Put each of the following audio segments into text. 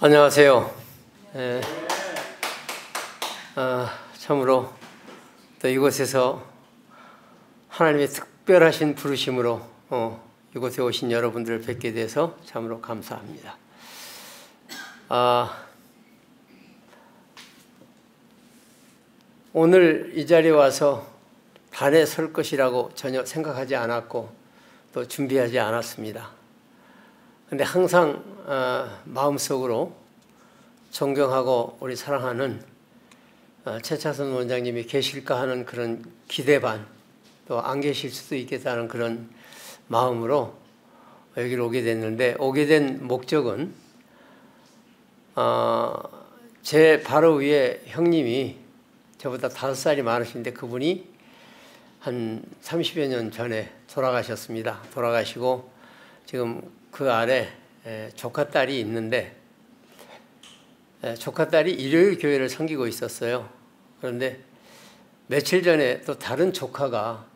안녕하세요. 예, 참으로 또 이곳에서 하나님의 특별하신 부르심으로 이곳에 오신 여러분들을 뵙게 돼서 참으로 감사합니다. 오늘 이 자리에 와서 단에 설 것이라고 전혀 생각하지 않았고 또 준비하지 않았습니다. 근데 항상 마음속으로 존경하고 우리 사랑하는 최차선 원장님이 계실까 하는 그런 기대 반, 또 안 계실 수도 있겠다는 그런 마음으로 여기를 오게 됐는데, 오게 된 목적은 제 바로 위에 형님이 저보다 5살이 많으신데 그분이 한 30여 년 전에 돌아가셨습니다. 돌아가시고 지금 그 아래 조카딸이 있는데, 조카딸이 일요일 교회를 섬기고 있었어요. 그런데 며칠 전에 또 다른 조카가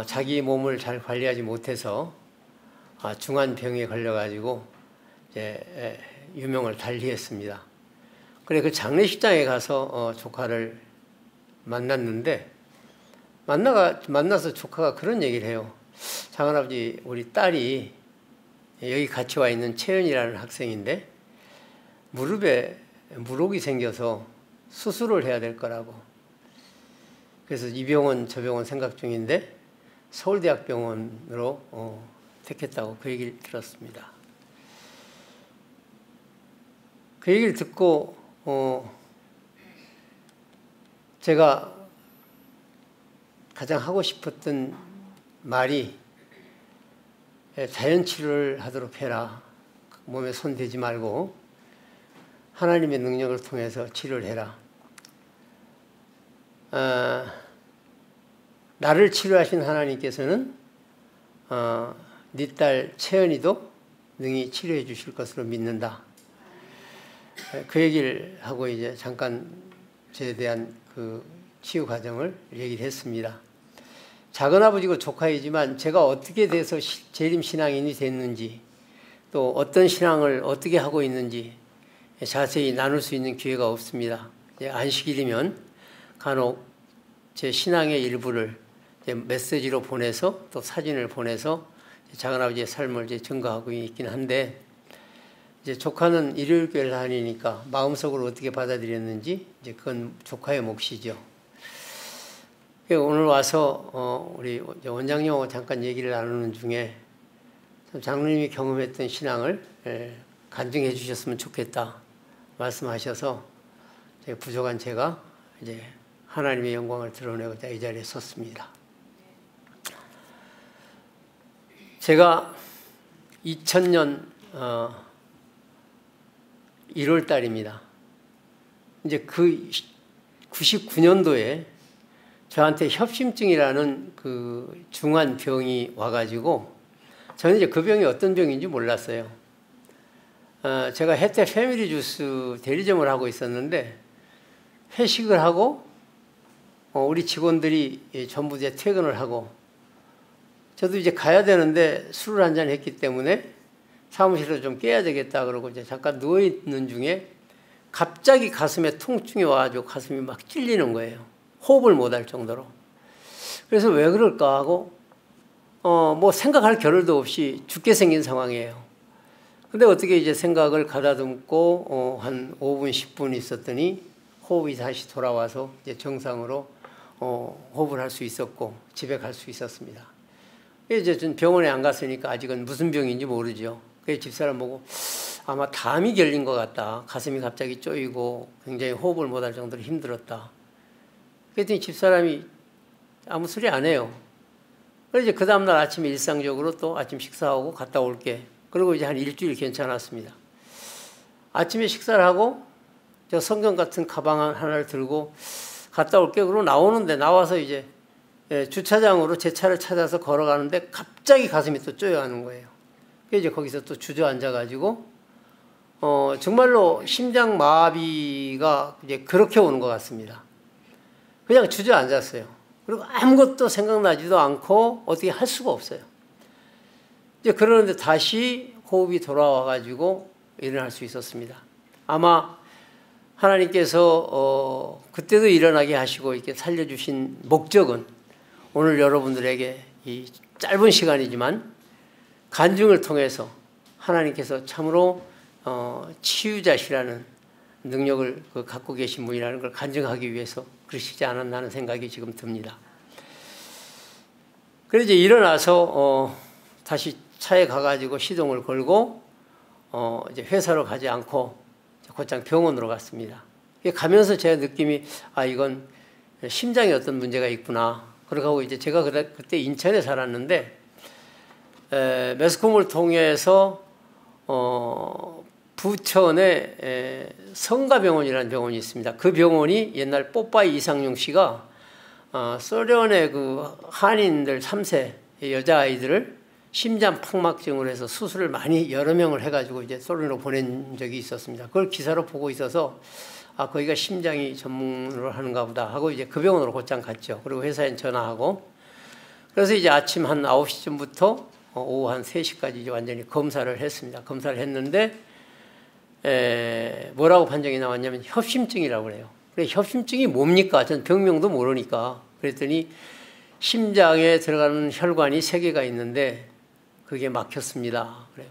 자기 몸을 잘 관리하지 못해서 중환병에 걸려가지고 이제 유명을 달리했습니다. 그래 그 장례식장에 가서 조카를 만났는데, 만나서 조카가 그런 얘기를 해요. 장할아버지, 우리 딸이 여기 같이 와 있는 채연이라는 학생인데 무릎에 물혹이 생겨서 수술을 해야 될 거라고. 그래서 이 병원 저 병원 생각 중인데 서울대학병원으로 택했다고 그 얘기를 들었습니다. 그 얘기를 듣고 제가 가장 하고 싶었던 말이 자연치료를 하도록 해라. 몸에 손 대지 말고 하나님의 능력을 통해서 치료를 해라. 나를 치료하신 하나님께서는 네 딸 채연이도 능히 치료해 주실 것으로 믿는다. 그 얘기를 하고 이제 잠깐 저에 대한 그 치유 과정을 얘기를 했습니다. 작은아버지고 조카이지만 제가 어떻게 돼서 재림신앙인이 됐는지, 또 어떤 신앙을 어떻게 하고 있는지 자세히 나눌 수 있는 기회가 없습니다. 안식일이면 간혹 제 신앙의 일부를 메시지로 보내서 또 사진을 보내서 작은아버지의 삶을 이제 증거하고 있긴 한데, 이제 조카는 일요일 교회를 다니니까 마음속으로 어떻게 받아들였는지 이제 그건 조카의 몫이죠. 오늘 와서 우리 원장님하고 잠깐 얘기를 나누는 중에 장로님이 경험했던 신앙을 간증해 주셨으면 좋겠다 말씀하셔서 부족한 제가 이제 하나님의 영광을 드러내고자 이 자리에 섰습니다. 제가 2000년 1월 달입니다. 이제 그 99년도에 저한테 협심증이라는 그 중한 병이 와가지고 저는 이제 그 병이 어떤 병인지 몰랐어요. 제가 혜태 패밀리 주스 대리점을 하고 있었는데 회식을 하고 우리 직원들이 전부 이제 퇴근을 하고 저도 이제 가야 되는데 술을 한잔 했기 때문에 사무실에서 좀 깨야 되겠다 그러고 이제 잠깐 누워 있는 중에 갑자기 가슴에 통증이 와가지고 가슴이 막 찔리는 거예요. 호흡을 못할 정도로. 그래서 왜 그럴까 하고 뭐 생각할 겨를도 없이 죽게 생긴 상황이에요. 근데 어떻게 이제 생각을 가다듬고 한 5분 10분 있었더니 호흡이 다시 돌아와서 이제 정상으로 호흡을 할 수 있었고 집에 갈 수 있었습니다. 이제 전 병원에 안 갔으니까 아직은 무슨 병인지 모르죠. 그래서 집사람 보고 아마 담이 결린 것 같다. 가슴이 갑자기 쪼이고 굉장히 호흡을 못할 정도로 힘들었다. 그랬더니 집사람이 아무 소리 안 해요. 그래서 이제 그 다음날 아침에 일상적으로 또 아침 식사하고 갔다 올게. 그리고 이제 한 일주일 괜찮았습니다. 아침에 식사를 하고 저 성경 같은 가방 하나를 들고 갔다 올게. 그러고 나오는데 나와서 이제 주차장으로 제 차를 찾아서 걸어가는데 갑자기 가슴이 또 쪼여가는 거예요. 그래서 이제 거기서 또 주저앉아가지고 정말로 심장 마비가 이제 그렇게 오는 것 같습니다. 그냥 주저앉았어요. 그리고 아무것도 생각나지도 않고 어떻게 할 수가 없어요. 이제 그러는데 다시 호흡이 돌아와가지고 일어날 수 있었습니다. 아마 하나님께서 그때도 일어나게 하시고 이렇게 살려주신 목적은 오늘 여러분들에게 이 짧은 시간이지만 간증을 통해서 하나님께서 참으로 치유자시라는 능력을 갖고 계신 분이라는 걸 간증하기 위해서 그러시지 않았나 하는 생각이 지금 듭니다. 그래서 이제 일어나서 다시 차에 가가지고 시동을 걸고 이제 회사로 가지 않고 곧장 병원으로 갔습니다. 가면서 제 느낌이 이건 심장에 어떤 문제가 있구나. 그러고 이제 제가 그때 인천에 살았는데 매스컴을 통해서 부천에 성가병원이라는 병원이 있습니다. 그 병원이 옛날 뽀빠이 이상용 씨가 소련의 그 한인들 3세 여자아이들을 심장팍막증으로 해서 수술을 많이 여러 명을 해가지고 이제 소련으로 보낸 적이 있었습니다. 그걸 기사로 보고 있어서 거기가 심장이 전문으로 하는가 보다 하고 이제 그 병원으로 곧장 갔죠. 그리고 회사에 전화하고 그래서 이제 아침 한 9시쯤부터 오후 한 3시까지 이제 완전히 검사를 했습니다. 검사를 했는데 뭐라고 판정이 나왔냐면 협심증이라고 그래요. 그래 협심증이 뭡니까? 전 병명도 모르니까 그랬더니 심장에 들어가는 혈관이 3개가 있는데 그게 막혔습니다. 그래요.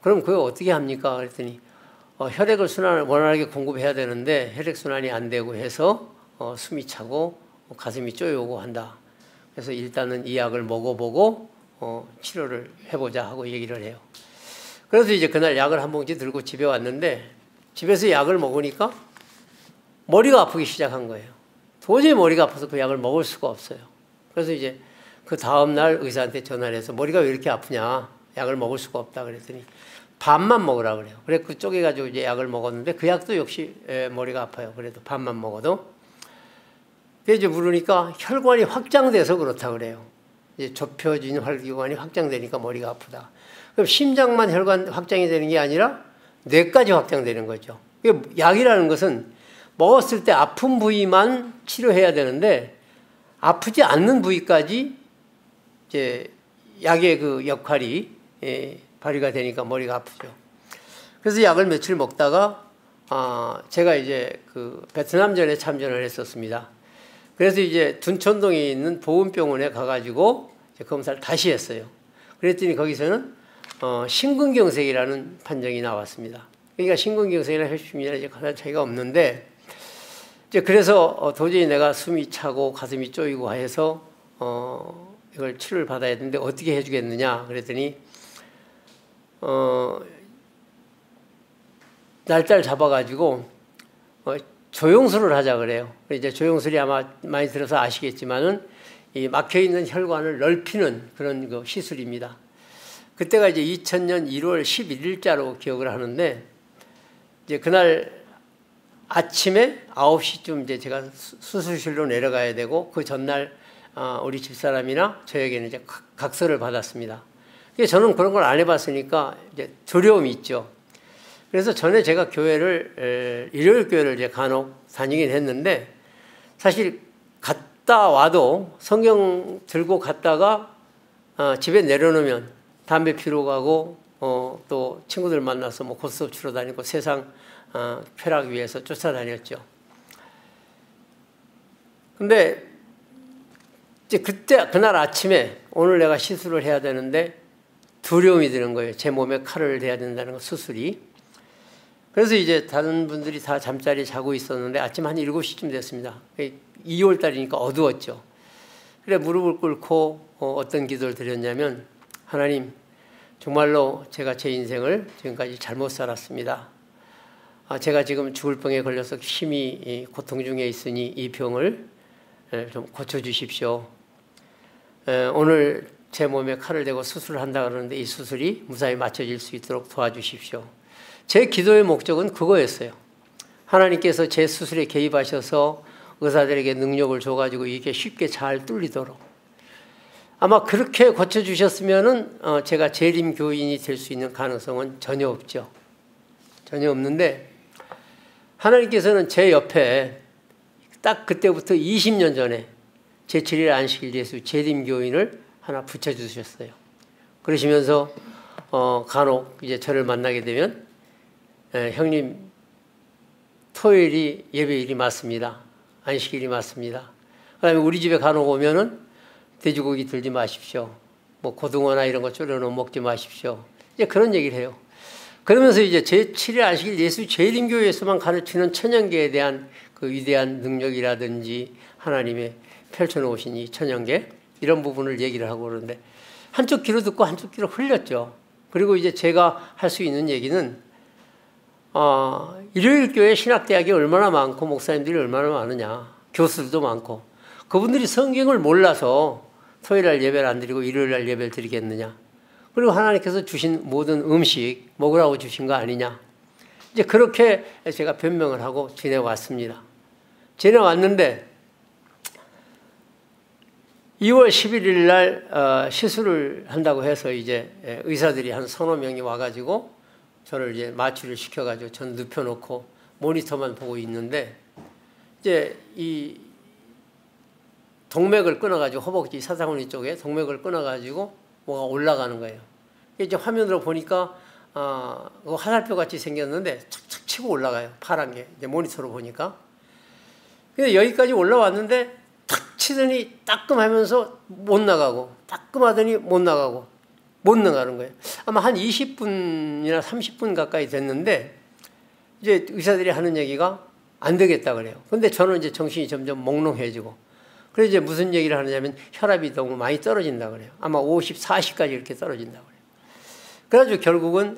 그럼 그거 어떻게 합니까? 그랬더니 혈액을 순환을 원활하게 공급해야 되는데 혈액순환이 안 되고 해서 숨이 차고 가슴이 쪼여오고 한다. 그래서 일단은 이 약을 먹어보고 치료를 해보자 하고 얘기를 해요. 그래서 이제 그날 약을 한 봉지 들고 집에 왔는데 집에서 약을 먹으니까 머리가 아프기 시작한 거예요. 도저히 머리가 아파서 그 약을 먹을 수가 없어요. 그래서 이제 그 다음날 의사한테 전화를 해서 머리가 왜 이렇게 아프냐, 약을 먹을 수가 없다 그랬더니 반만 먹으라 그래요. 그래 그 쪼개가지고 이제 약을 먹었는데 그 약도 역시 머리가 아파요. 그래도 반만 먹어도. 그래서 이제 물으니까 혈관이 확장돼서 그렇다 그래요. 이제 좁혀진 혈관이 확장되니까 머리가 아프다. 그럼 심장만 혈관 확장이 되는 게 아니라 뇌까지 확장되는 거죠. 약이라는 것은 먹었을 때 아픈 부위만 치료해야 되는데 아프지 않는 부위까지 이제 약의 그 역할이 발휘가 되니까 머리가 아프죠. 그래서 약을 며칠 먹다가 제가 이제 그 베트남전에 참전을 했었습니다. 그래서 이제 둔천동에 있는 보훈병원에 가가지고 이제 검사를 다시 했어요. 그랬더니 거기서는 심근경색이라는 판정이 나왔습니다. 그러니까 심근경색이나 협심이나 이제 큰 차이가 없는데 이제 그래서 도저히 내가 숨이 차고 가슴이 쪼이고 해서 이걸 치료를 받아야 되는데 어떻게 해주겠느냐 그랬더니 날짜를 잡아가지고 조영술을 하자 그래요. 이제 조영술이 아마 많이 들어서 아시겠지만은 이 막혀있는 혈관을 넓히는 그런 그 시술입니다. 그때가 이제 2000년 1월 11일자로 기억을 하는데 이제 그날 아침에 9시쯤 이제 제가 수술실로 내려가야 되고 그 전날 우리 집사람이나 저에게는 이제 각서를 받았습니다. 저는 그런 걸 안 해봤으니까 이제 두려움이 있죠. 그래서 전에 제가 교회를 일요일 교회를 이제 간혹 다니긴 했는데 사실 갔다 와도 성경 들고 갔다가 집에 내려놓으면 담배 피러 가고 또 친구들 만나서 뭐 고스톱 치러 다니고 세상 쾌락 위해서 쫓아다녔죠. 근데 이제 그날 아침에 오늘 내가 시술을 해야 되는데 두려움이 드는 거예요. 제 몸에 칼을 대야 된다는 거, 수술이. 그래서 이제 다른 분들이 다 잠자리 자고 있었는데 아침 한 7시쯤 됐습니다. 2월 달이니까 어두웠죠. 그래 무릎을 꿇고 어떤 기도를 드렸냐면 하나님 정말로 제가 제 인생을 지금까지 잘못 살았습니다. 제가 지금 죽을 병에 걸려서 심히 고통 중에 있으니 이 병을 좀 고쳐주십시오. 오늘 제 몸에 칼을 대고 수술을 한다 그러는데 이 수술이 무사히 맞춰질 수 있도록 도와주십시오. 제 기도의 목적은 그거였어요. 하나님께서 제 수술에 개입하셔서 의사들에게 능력을 줘가지고 이게 쉽게 잘 뚫리도록. 아마 그렇게 고쳐주셨으면은 제가 재림교인이 될 수 있는 가능성은 전혀 없죠. 전혀 없는데 하나님께서는 제 옆에 딱 그때부터 20년 전에 제7일 안식일 예수 재림교인을 하나 붙여주셨어요. 그러시면서 간혹 이제 저를 만나게 되면 형님 토요일이 예배일이 맞습니다. 안식일이 맞습니다. 그다음에 우리 집에 간혹 오면은 돼지고기 들지 마십시오. 뭐 고등어나 이런 거 졸여놓으면 먹지 마십시오. 이제 그런 얘기를 해요. 그러면서 이제 제7일 안식일 예수 제일인교회에서만 가르치는 천연계에 대한 그 위대한 능력이라든지 하나님의 펼쳐놓으신 이 천연계 이런 부분을 얘기를 하고 그러는데 한쪽 귀로 듣고 한쪽 귀로 흘렸죠. 그리고 이제 제가 할 수 있는 얘기는 일요일교회 신학대학이 얼마나 많고 목사님들이 얼마나 많으냐. 교수들도 많고 그분들이 성경을 몰라서 토요일날 예배를 안 드리고 일요일날 예배를 드리겠느냐. 그리고 하나님께서 주신 모든 음식 먹으라고 주신 거 아니냐. 이제 그렇게 제가 변명을 하고 지내왔습니다. 지내왔는데 2월 11일 날 시술을 한다고 해서 이제 의사들이 한 서너 명이 와가지고 저를 이제 마취를 시켜가지고 전 눕혀놓고 모니터만 보고 있는데 이제 이 동맥을 끊어가지고 허벅지 사상원리 쪽에 동맥을 끊어가지고 뭐가 올라가는 거예요. 이제 화면으로 보니까 화살표 같이 생겼는데 착착 치고 올라가요. 파란 게 이제 모니터로 보니까. 근데 여기까지 올라왔는데 탁 치더니 따끔하면서 못 나가고 따끔하더니 못 나가고 못 나가는 거예요. 아마 한 20분이나 30분 가까이 됐는데 이제 의사들이 하는 얘기가 안 되겠다 그래요. 근데 저는 이제 정신이 점점 몽롱해지고 그래서 이제 무슨 얘기를 하느냐면 혈압이 너무 많이 떨어진다 그래요. 아마 50, 40까지 이렇게 떨어진다 그래요. 그래가지고 결국은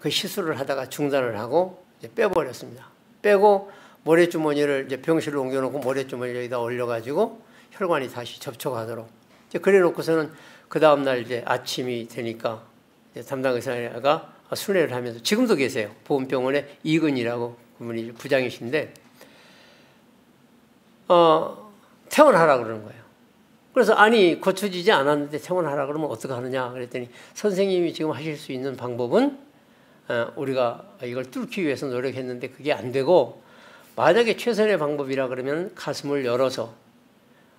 그 시술을 하다가 중단을 하고 이제 빼버렸습니다. 빼고 모래주머니를 이제 병실로 옮겨놓고 모래주머니를 여기다 올려가지고 혈관이 다시 접촉하도록 이제 그래놓고서는 그 다음날 이제 아침이 되니까 이제 담당 의사가 순회를 하면서 지금도 계세요. 보건병원에 이근이라고 그분이 부장이신데 퇴원하라 그러는 거예요. 그래서 아니 고쳐지지 않았는데 퇴원하라 그러면 어떻게 하느냐 그랬더니 선생님이 지금 하실 수 있는 방법은 우리가 이걸 뚫기 위해서 노력했는데 그게 안 되고 만약에 최선의 방법이라 그러면 가슴을 열어서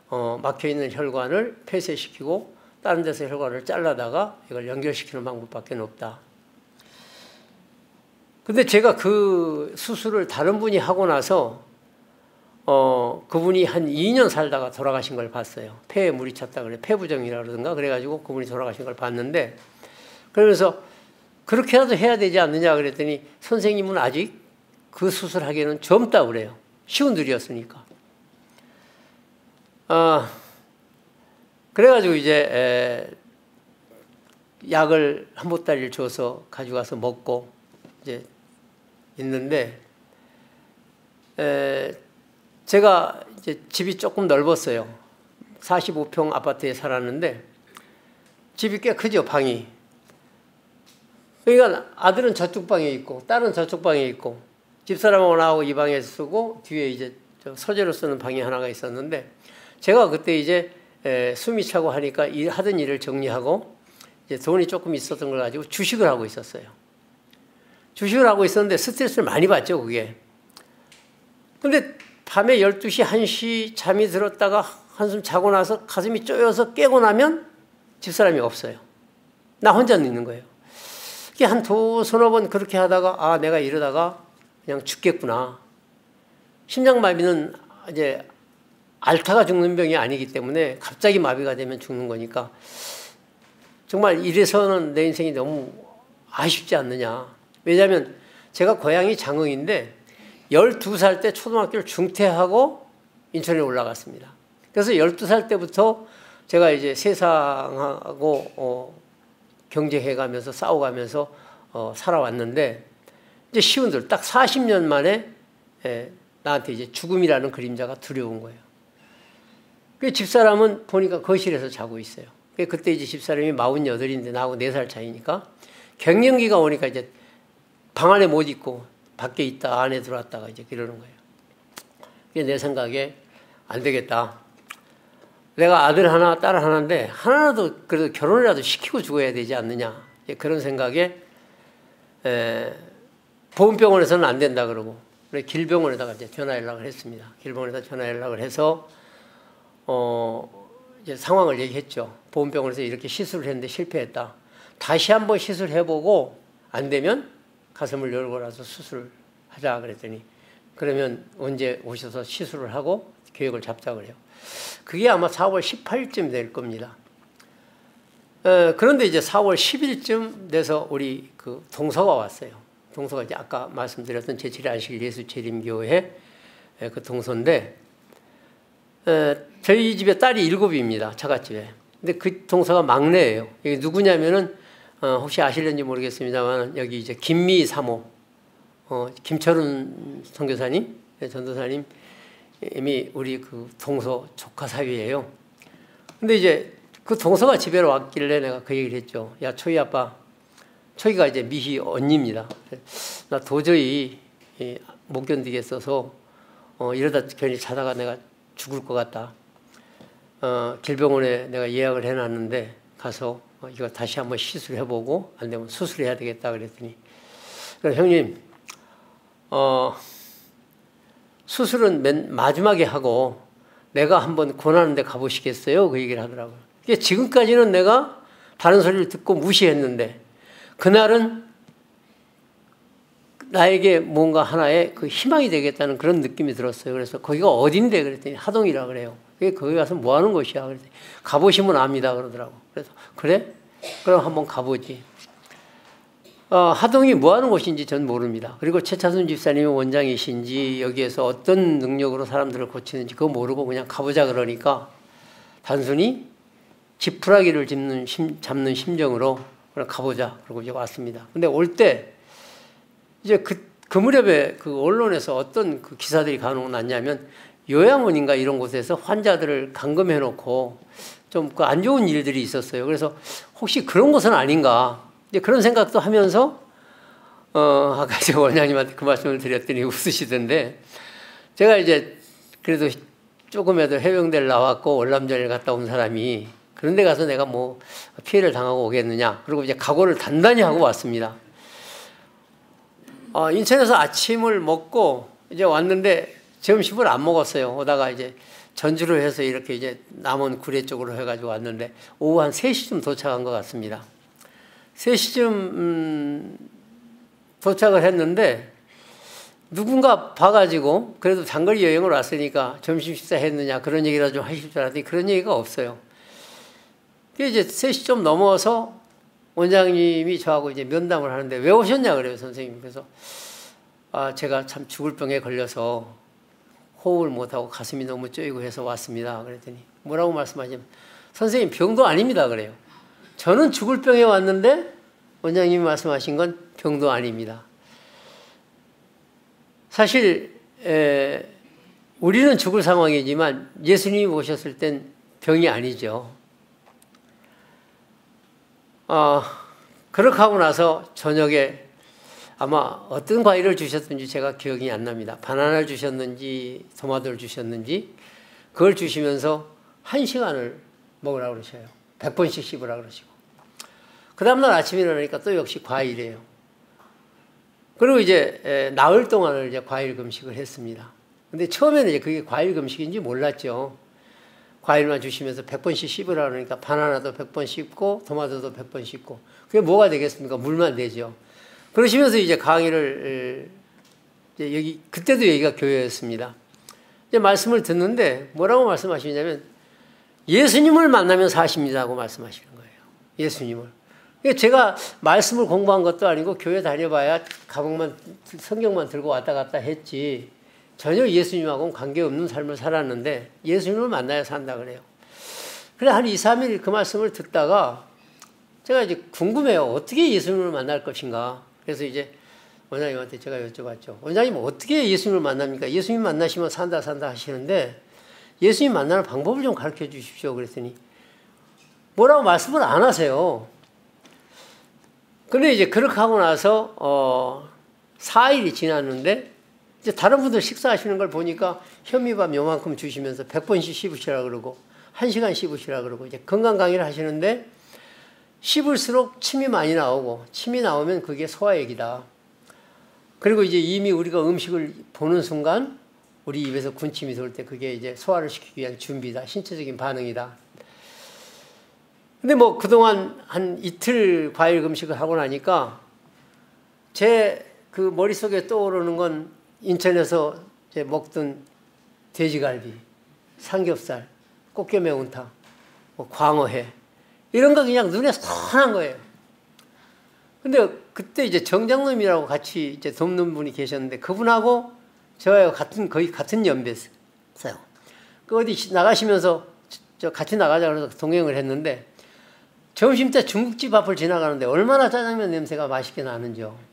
막혀있는 혈관을 폐쇄시키고 다른 데서 혈관을 잘라다가 이걸 연결시키는 방법밖에 없다. 근데 제가 그 수술을 다른 분이 하고 나서 그분이 한 2년 살다가 돌아가신 걸 봤어요. 폐에 물이 찼다 그래. 폐부종이라 그러던가 그래가지고 그분이 돌아가신 걸 봤는데 그러면서 그렇게라도 해야 되지 않느냐 그랬더니 선생님은 아직 그 수술하기에는 젊다 그래요. 쉬운 일이었으니까. 그래가지고 이제 약을 한 보따리를 줘서 가져가서 먹고 이제 있는데 제가 이제 집이 조금 넓었어요. 45평 아파트에 살았는데 집이 꽤 크죠, 방이. 그러니까 아들은 저쪽 방에 있고 딸은 저쪽 방에 있고 집사람하고 나하고 이 방에 쓰고 뒤에 이제 서재로 쓰는 방이 하나가 있었는데 제가 그때 이제 숨이 차고 하니까 하던 일을 정리하고 이제 돈이 조금 있었던 걸 가지고 주식을 하고 있었어요. 주식을 하고 있었는데 스트레스를 많이 받죠, 그게. 근데 밤에 12시, 1시 잠이 들었다가 한숨 자고 나서 가슴이 쪼여서 깨고 나면 집사람이 없어요. 나 혼자 있는 거예요. 그게 한 서너 번 그렇게 하다가 내가 이러다가 그냥 죽겠구나. 심장마비는 이제 앓다가 죽는 병이 아니기 때문에 갑자기 마비가 되면 죽는 거니까 정말 이래서는 내 인생이 너무 아쉽지 않느냐. 왜냐하면 제가 고향이 장흥인데 12살 때 초등학교를 중퇴하고 인천에 올라갔습니다. 그래서 12살 때부터 제가 이제 세상하고 경쟁해가면서 싸워가면서 살아왔는데 이제 시운들 딱 40년 만에 나한테 이제 죽음이라는 그림자가 두려운 거예요. 그 집사람은 보니까 거실에서 자고 있어요. 그때 이제 집사람이 48인데 나하고 4살 차이니까 갱년기가 오니까 이제 방 안에 못 있고 밖에 있다 안에 들어왔다가 이제 그러는 거예요. 내 생각에 안 되겠다. 내가 아들 하나 딸 하나인데 하나라도 그래도 결혼이라도 시키고 죽어야 되지 않느냐. 그런 생각에 보건병원에서는 안 된다 그러고 그래 길병원에다가 이제 전화 연락을 했습니다. 길병원에다 전화 연락을 해서 이제 상황을 얘기했죠. 보건병원에서 이렇게 시술을 했는데 실패했다. 다시 한번 시술해보고 안 되면 가슴을 열고 나서 수술을 하자 그랬더니 그러면 언제 오셔서 시술을 하고 계획을 잡자 그래요. 그게 아마 4월 18일쯤 될 겁니다. 그런데 이제 4월 10일쯤 돼서 우리 그 동서가 왔어요. 동서가 이제 아까 말씀드렸던 제7안식 예수재림교회 그 동서인데, 저희 집에 딸이 7입니다. 처갓집에. 근데 그 동서가 막내예요. 이게 누구냐면은, 혹시 아실는지 모르겠습니다만, 여기 이제 김미 사모, 김철훈 선교사님, 전도사님이 우리 그 동서 조카 사위예요. 근데 이제 그 동서가 집에 왔길래 내가 그 얘기를 했죠. 야, 초이 아빠, 초이가 이제 미희 언니입니다. 나 도저히 못 견디겠어서 이러다 괜히 자다가 내가 죽을 것 같다. 길병원에 내가 예약을 해놨는데 가서 이거 다시 한번 시술해보고 안 되면 수술해야 되겠다 그랬더니, 형님, 수술은 맨 마지막에 하고 내가 한번 권하는 데 가보시겠어요? 그 얘기를 하더라고요. 지금까지는 내가 다른 소리를 듣고 무시했는데 그날은 나에게 뭔가 하나의 그 희망이 되겠다는 그런 느낌이 들었어요. 그래서 거기가 어딘데 그랬더니 하동이라 그래요. 거기 가서 뭐 하는 곳이야? 그랬더니 가보시면 압니다 그러더라고. 그래서 그래? 그럼 한번 가보지. 하동이 뭐 하는 곳인지 전 모릅니다. 그리고 최차순 집사님이 원장이신지 여기에서 어떤 능력으로 사람들을 고치는지 그거 모르고 그냥 가보자 그러니까 단순히 지푸라기를 잡는 심정으로 그냥 가보자 그러고 이제 왔습니다. 근데 올 때 이제 그 무렵에 그 언론에서 어떤 그 기사들이 간혹 났냐면 요양원인가 이런 곳에서 환자들을 감금해 놓고 좀 그 안 좋은 일들이 있었어요. 그래서 혹시 그런 곳은 아닌가 이제 그런 생각도 하면서 아까 제가 원장님한테 그 말씀을 드렸더니 웃으시던데, 제가 이제 그래도 조금이라도 해병대를 나왔고 월남전을 갔다 온 사람이 그런 데 가서 내가 뭐 피해를 당하고 오겠느냐. 그리고 이제 각오를 단단히 하고 왔습니다. 인천에서 아침을 먹고 이제 왔는데 점심을 안 먹었어요. 오다가 이제 전주를 해서 이렇게 이제 남원 구례 쪽으로 해가지고 왔는데 오후 한 3시쯤 도착한 것 같습니다. 3시쯤 도착을 했는데 누군가 봐가지고 그래도 장거리 여행을 왔으니까 점심 식사 했느냐 그런 얘기를 좀 하실 줄 알았더니 그런 얘기가 없어요. 이제 3시 좀 넘어서 원장님이 저하고 이제 면담을 하는데 왜 오셨냐 그래요, 선생님. 그래서 제가 참 죽을 병에 걸려서 호흡을 못하고 가슴이 너무 쪼이고 해서 왔습니다. 그랬더니 뭐라고 말씀하시면 선생님 병도 아닙니다 그래요. 저는 죽을 병에 왔는데 원장님이 말씀하신 건 병도 아닙니다. 사실 우리는 죽을 상황이지만 예수님이 오셨을 땐 병이 아니죠. 그렇게 하고 나서 저녁에 아마 어떤 과일을 주셨든지 제가 기억이 안 납니다. 바나나를 주셨는지 토마토를 주셨는지 그걸 주시면서 1시간을 먹으라고 그러셔요. 100번씩 씹으라 그러시고. 그 다음날 아침에 일어나니까 또 역시 과일이에요. 그리고 이제 나흘 동안을 이제 과일 금식을 했습니다. 근데 처음에는 이제 그게 과일 금식인지 몰랐죠. 과일만 주시면서 100번씩 씹으라 그러니까 바나나도 100번 씹고 토마토도 100번 씹고 그게 뭐가 되겠습니까? 물만 되죠. 그러시면서 이제 강의를 이제 여기 그때도 여기가 교회였습니다. 이제 말씀을 듣는데 뭐라고 말씀하시냐면 예수님을 만나면 사십니다고 말씀하시는 거예요. 예수님을. 제가 말씀을 공부한 것도 아니고 교회 다녀봐야 가방만 성경만 들고 왔다 갔다 했지 전혀 예수님하고는 관계없는 삶을 살았는데 예수님을 만나야 산다 그래요. 그래 한 2, 3일 그 말씀을 듣다가 제가 이제 궁금해요. 어떻게 예수님을 만날 것인가. 그래서 이제 원장님한테 제가 여쭤봤죠. 원장님 어떻게 예수님을 만납니까? 예수님 만나시면 산다 하시는데 예수님 만나는 방법을 좀 가르쳐 주십시오. 그랬더니 뭐라고 말씀을 안 하세요. 근데 이제 그렇게 하고 나서 4일이 지났는데 이제 다른 분들 식사하시는 걸 보니까 현미밥 요만큼 주시면서 100번씩 씹으시라 그러고 1시간 씹으시라 그러고 이제 건강 강의를 하시는데 씹을수록 침이 많이 나오고 침이 나오면 그게 소화액이다. 그리고 이제 이미 우리가 음식을 보는 순간 우리 입에서 군침이 돌 때 그게 이제 소화를 시키기 위한 준비다. 신체적인 반응이다. 근데 뭐 그동안 한 이틀 과일 금식을 하고 나니까 제 그 머릿속에 떠오르는 건 인천에서 이제 먹던 돼지갈비, 삼겹살, 꽃게 매운탕, 뭐 광어회 이런 거 그냥 눈에 선한 거예요. 근데 그때 이제 정장님이라고 같이 이제 돕는 분이 계셨는데 그분하고 저하고 거의 같은 연배였어요. 그 어디 나가시면서 저 같이 나가자 그래서 동행을 했는데 점심 때 중국집 앞을 지나가는데 얼마나 짜장면 냄새가 맛있게 나는지요.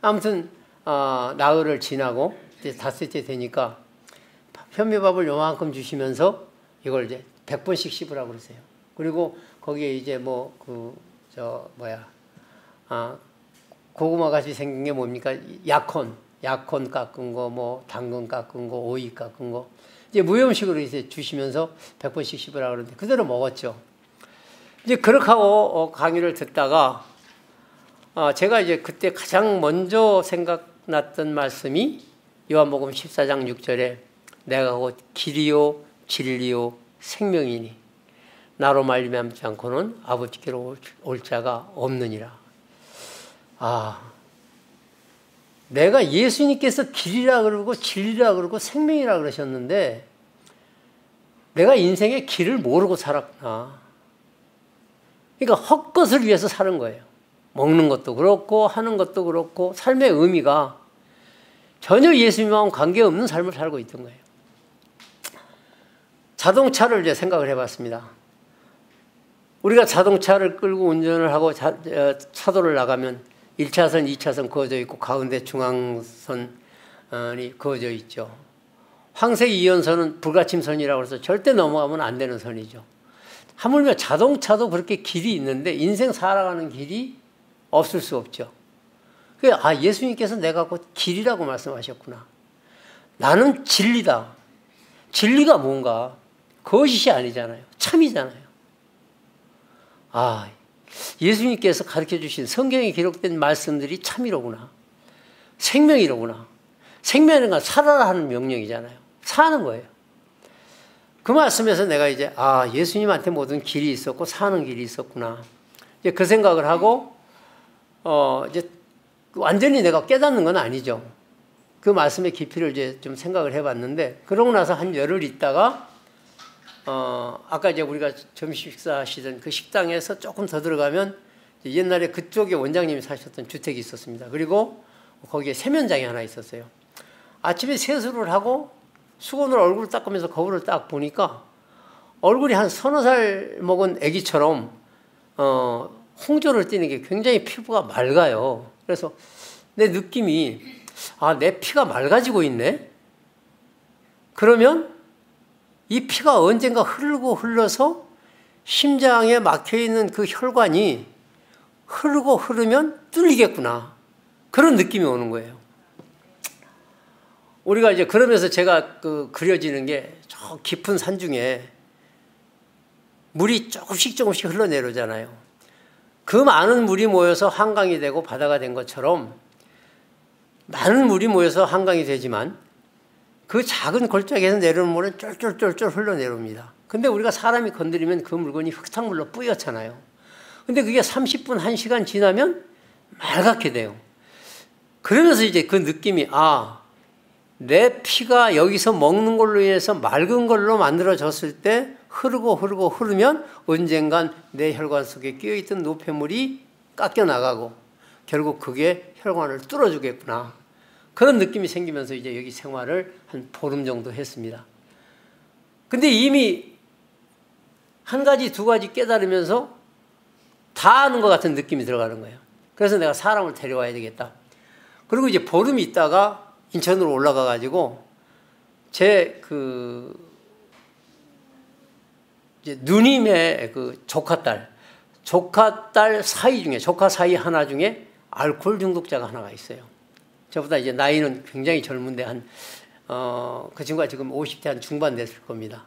아무튼 나흘을 지나고 이제 닷새째 되니까 현미밥을 요만큼 주시면서 이걸 이제 100번씩 씹으라고 그러세요. 그리고 거기에 이제 뭐 고구마 같이 생긴 게 뭡니까? 약혼 깎은 거, 뭐 당근 깎은 거, 오이 깎은 거 이제 무염식으로 이제 주시면서 100번씩 씹으라고 그러는데 그대로 먹었죠. 이제 그렇게 하고 강의를 듣다가 제가 이제 그때 가장 먼저 생각났던 말씀이 요한복음 14장 6절에 내가 곧 길이요 진리요 생명이니 나로 말미암지 않고는 아버지께로 올 자가 없느니라. 내가 예수님께서 길이라 그러고 진리라 그러고 생명이라 그러셨는데 내가 인생의 길을 모르고 살았구나. 그러니까 헛것을 위해서 사는 거예요. 먹는 것도 그렇고 하는 것도 그렇고 삶의 의미가 전혀 예수님하고 관계없는 삶을 살고 있던 거예요. 자동차를 이제 생각을 해봤습니다. 우리가 자동차를 끌고 운전을 하고 차도를 나가면 1차선, 2차선 그어져 있고 가운데 중앙선이 그어져 있죠. 황색 2연선은 불가침선이라고 해서 절대 넘어가면 안 되는 선이죠. 하물며 자동차도 그렇게 길이 있는데 인생 살아가는 길이 없을 수 없죠. 예수님께서 내가 곧 길이라고 말씀하셨구나. 나는 진리다. 진리가 뭔가 거짓이 아니잖아요. 참이잖아요. 예수님께서 가르쳐 주신 성경에 기록된 말씀들이 참이로구나. 생명이로구나. 생명이라는 건 살아라 하는 명령이잖아요. 사는 거예요. 그 말씀에서 내가 이제 예수님한테 모든 길이 있었고 사는 길이 있었구나. 이제 그 생각을 하고 이제 완전히 내가 깨닫는 건 아니죠. 그 말씀의 깊이를 이제 좀 생각을 해봤는데 그러고 나서 한 열흘 있다가 아까 이제 우리가 점심 식사하시던 그 식당에서 조금 더 들어가면 옛날에 그쪽에 원장님이 사셨던 주택이 있었습니다. 그리고 거기에 세면장이 하나 있었어요. 아침에 세수를 하고 수건으로 얼굴을 닦으면서 거울을 딱 보니까 얼굴이 한 서너 살 먹은 아기처럼 홍조를 띠는 게 굉장히 피부가 맑아요. 그래서 내 느낌이 내 피가 맑아지고 있네? 그러면 이 피가 언젠가 흘러서 심장에 막혀있는 그 혈관이 흐르면 뚫리겠구나. 그런 느낌이 오는 거예요. 우리가 이제 그러면서 제가 그려지는 게 저 깊은 산 중에 물이 조금씩 흘러내려오잖아요. 그 많은 물이 모여서 한강이 되고 바다가 된 것처럼 많은 물이 모여서 한강이 되지만 그 작은 골짜기에서 내려오는 물은 쫄쫄쫄쫄 흘러내려옵니다. 근데 우리가 사람이 건드리면 그 물건이 흙탕물로 뿌옇잖아요. 근데 그게 30분, 1시간 지나면 맑게 돼요. 그러면서 이제 그 느낌이 내 피가 여기서 먹는 걸로 인해서 맑은 걸로 만들어졌을 때 흐르면 언젠간 내 혈관 속에 끼어있던 노폐물이 깎여 나가고 결국 그게 혈관을 뚫어주겠구나. 그런 느낌이 생기면서 이제 여기 생활을 한 보름 정도 했습니다. 근데 이미 한 가지, 두 가지 깨달으면서 다 아는 것 같은 느낌이 들어가는 거예요. 그래서 내가 사람을 데려와야 되겠다. 그리고 이제 보름 있다가 인천으로 올라가가지고 제 이제 누님의 조카 사이 하나 중에 알코올 중독자가 하나가 있어요. 저보다 이제 나이는 굉장히 젊은데 그 친구가 지금 50대 한 중반 됐을 겁니다.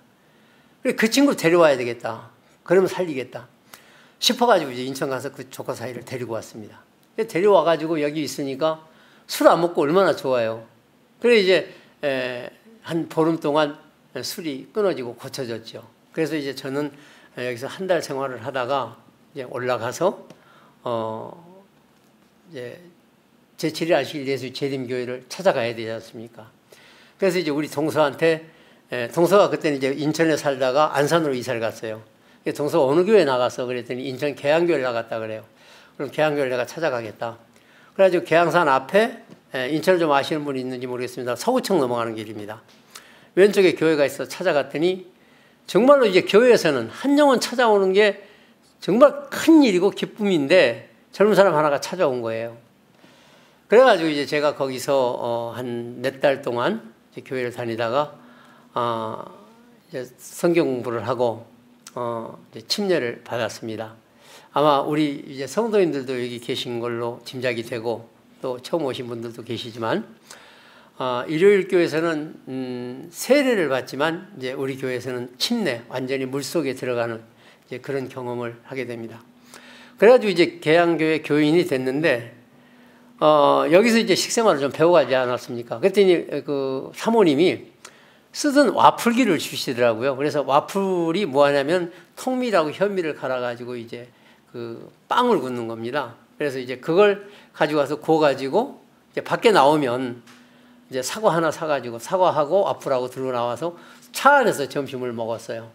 그래 그 친구 데려와야 되겠다. 그러면 살리겠다 싶어가지고 이제 인천 가서 그 조카 사이를 데리고 왔습니다. 데려와가지고 여기 있으니까 술 안 먹고 얼마나 좋아요. 그래 이제 한 보름 동안 술이 끊어지고 고쳐졌죠. 그래서 이제 저는 여기서 한 달 생활을 하다가 이제 올라가서 이제 제7일 안식일 예수 재림교회를 찾아가야 되지 않습니까? 그래서 이제 우리 동서한테, 동서가 그때는 이제 인천에 살다가 안산으로 이사를 갔어요. 동서가 어느 교회 나갔어? 그랬더니 인천 계양교회를 나갔다 그래요. 그럼 계양교회를 내가 찾아가겠다. 그래가지고 계양산 앞에, 인천을 좀 아시는 분이 있는지 모르겠습니다. 서구청 넘어가는 길입니다. 왼쪽에 교회가 있어 찾아갔더니 정말로 이제 교회에서는 한 영혼 찾아오는 게 정말 큰 일이고 기쁨인데 젊은 사람 하나가 찾아온 거예요. 그래가지고 이제 제가 거기서 한 몇 달 동안 이제 교회를 다니다가 이제 성경 공부를 하고 이제 침례를 받았습니다. 아마 우리 이제 성도님들도 여기 계신 걸로 짐작이 되고 또 처음 오신 분들도 계시지만 일요일 교회에서는 세례를 받지만 이제 우리 교회에서는 침례, 완전히 물속에 들어가는 이제 그런 경험을 하게 됩니다. 그래가지고 이제 계양교회 교인이 됐는데 여기서 이제 식생활을 좀 배워가지 않았습니까? 그랬더니 그 사모님이 쓰던 와플기를 주시더라고요. 그래서 와플이 뭐하냐면 통밀하고 현미를 갈아가지고 이제 그 빵을 굽는 겁니다. 그래서 이제 그걸 가지고 와서 구워가지고 이제 밖에 나오면 이제 사과 하나 사가지고 사과하고 와플하고 들고 나와서 차 안에서 점심을 먹었어요.